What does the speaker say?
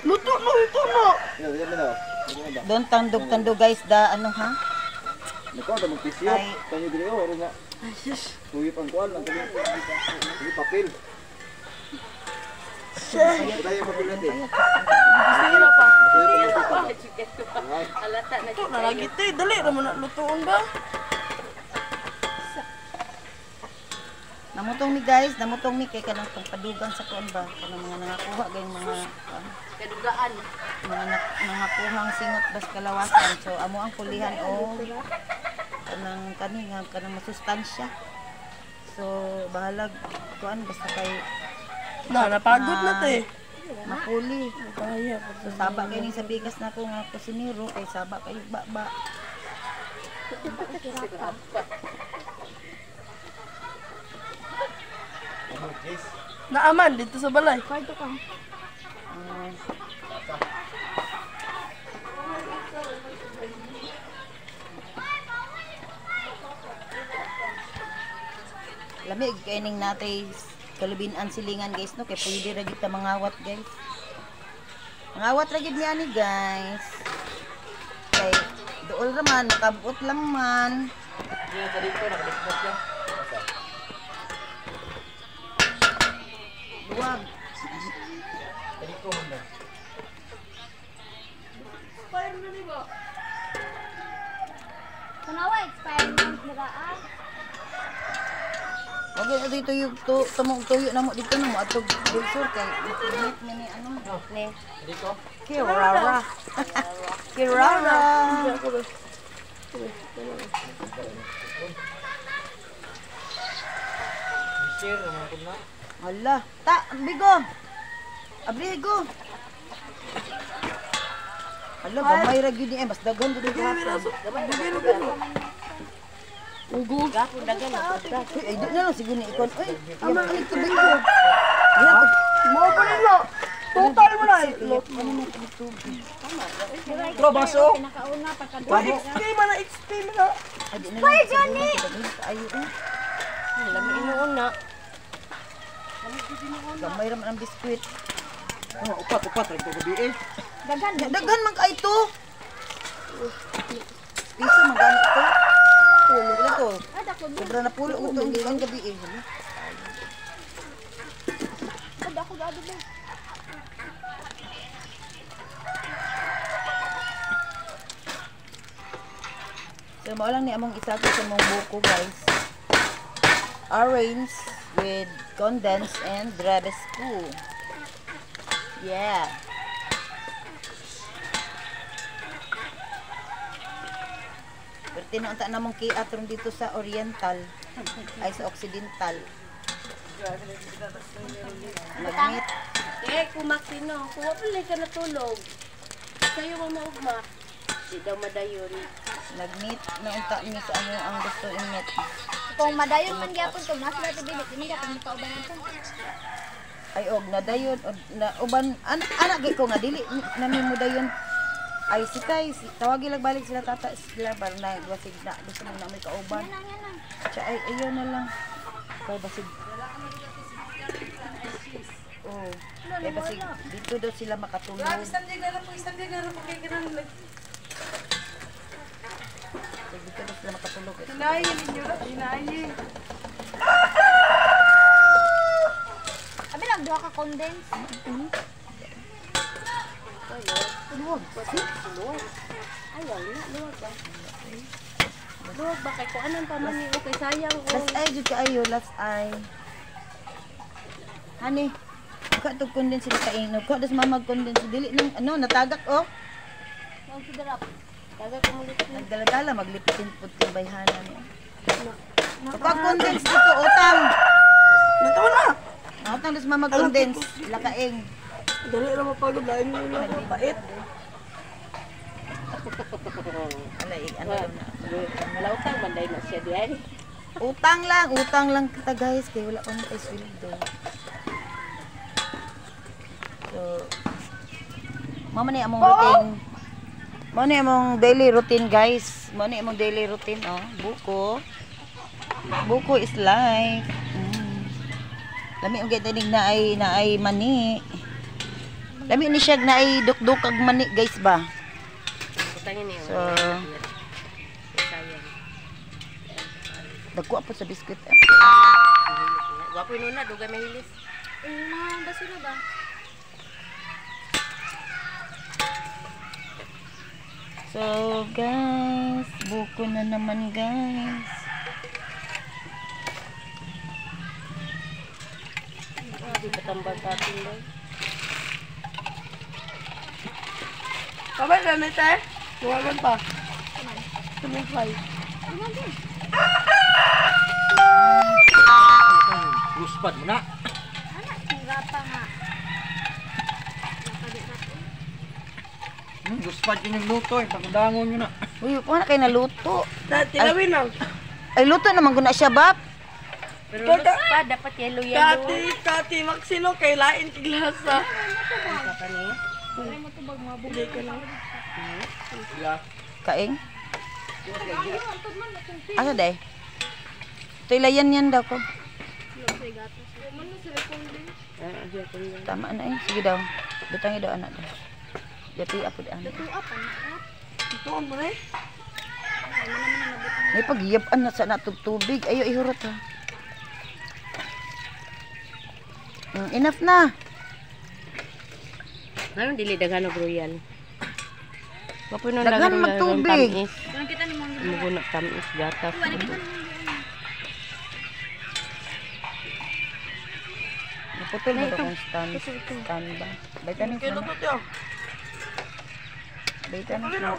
Luto na, ito na. Doon tandog guys, da ano ha? Ikaw ta magpisyo. Tanyo diri oro nga. Tuyop ang kuan ang kami. Ini papel. Tayo papel natin. Sira pa. Alata na Ito na lagi tayo. Dali naman na lutoon ba? Namutong ni guys, namutong ni kay kanang pagpadugan sa kuan ba? Kanang mga nangakuha gayong mga kadugaan. mga nangakuhang singot bas kalawasan. So amo ang pulihan o kanang masustansya. So bahalag kuan basta kay Napagod na tayo. mapuli. Kaya. So saba kay ning sa bigas na ko nga kusinero kay saba kay ba. Naaman dito sa balay. Lamig kay ning natay kalubinan silingan guys no kay pwede ra gid ta mangawat guys. Mangawat ra gid ni ani guys. Kay duol ra man nakabot lang man. Diyan sa dito nakadikot yan. Duwag. Dito man. Kunawa experiment nila ah. Wag na dito yung tumong tuyo na mo dito na mo atog bulsor kay init na ni ano ni Dito. Kirara. Kirara. Share naman ko na. Hala, ta bigo. Abrigo. Hala, gamay ra gyud ni mas daghan gud yung hapon. Ugo. Gapo dagan na. Ay, di na lang siguro ni ikon. Ay, ama ani tubig ko. Mo pa nila. Total mo na. Ano na tubig? Bro, baso. Pinakauna pagkadto. XP man na XP man na. Ay, di na lang. Johnny. Ayo eh. Lami inuuna. Gamay ra man ang biskwit. Oh, upat ra ko gabi eh. Daghan man ka ito. Piso magani ito. Ito to. Sobra na pulo ko itong giwan gabi eh. Ako gado ba? So, mao lang ni among isato sa mong buko guys. Orange with condensed and Drebesco. Yeah. Pero tinuunta na mong kiatron dito sa Oriental. Ay, sa Occidental. Magmit. Kumaksino. Kuha pala ka natulog. Sa'yo mo maugma. Di daw madayon. Nagmeet na unta ni sa ano ang gusto i-meet. Kung madayon man gyapon to, nasa dati bilik, hindi gyapon kauban nito. Ay og na dayon na uban anak gay ko nga dili nami mo dayon. Ay si Tay, tawagi lang balik sila tata sila bar na basig na gusto mo na may kauban. Siya ay ayaw na lang. Kay basig. Oh. Kay basig dito daw sila makatulog. Isang diga po kay kanang Dito daw sila makatulog. hinayin ninyo na, hinayin. Abi nagduha ka condense. Tulog. Ayaw na. Luwag ba? Luwag ba? Kaya kung anong paman niyo. Okay, sayang. Last eye jud kaayo, last eye. Hani, ka to condense sila kainog. Ka das mamag condense dili nang ano natagak oh. Ang sidarap. Taga kumulit na. Nagdala-dala maglipitin pud yung bayhanan niya. Kapag condense dito utang. Natawa na. Utang das mamag condense lakaeng. Dali ra mapagod lain mo na. Bait. Alay ano na. Malautang banday na siya diyan. Utang lang kita guys kay wala pa mo kay sweldo. So mama ni among routine. Mo ni among daily routine guys. Mo ni among daily routine oh. Buko. Buko is like lami og gid na ay mani. Lami ni siya na ay dukduk kag mani guys ba. Butangin niyo. So, Sayang. dagko po sa biskuit. Gwapo yun na, dugay mahilis. Mga basura ba? So guys, buko na naman guys. Hindi patambal sa atin doon. Kabay na ni te. Tuwagan pa. Tumifay. Luspad mo na. Anak, sira pa nga. Luspad yun yung luto eh. Pagdangon nyo na. Uy, kung na kayo naluto. Tilawin na. Ay, luto naman guna siya, Bap. Pero lus pa, dapat yellow-yellow. Kati, magsino kay lain tiglasa. Isa pa niya. Kaing? Asa day? Ito ilayan yan daw ko. Tama na eh. Sige daw. Butangi daw anak daw. Dati ako di anak. Tuon mo na eh. May paghiyapan na sa natugtubig. Ayo ihurot ha. Enough na. Ngayon, dili daghan og royal. Gwapo nun Daghan royal, magtubig. tamis. Kung kita ni Mong Muguna tamis, gatas. Naputol mo daw kung stand ba. Baita ni sana. Baita ni sana.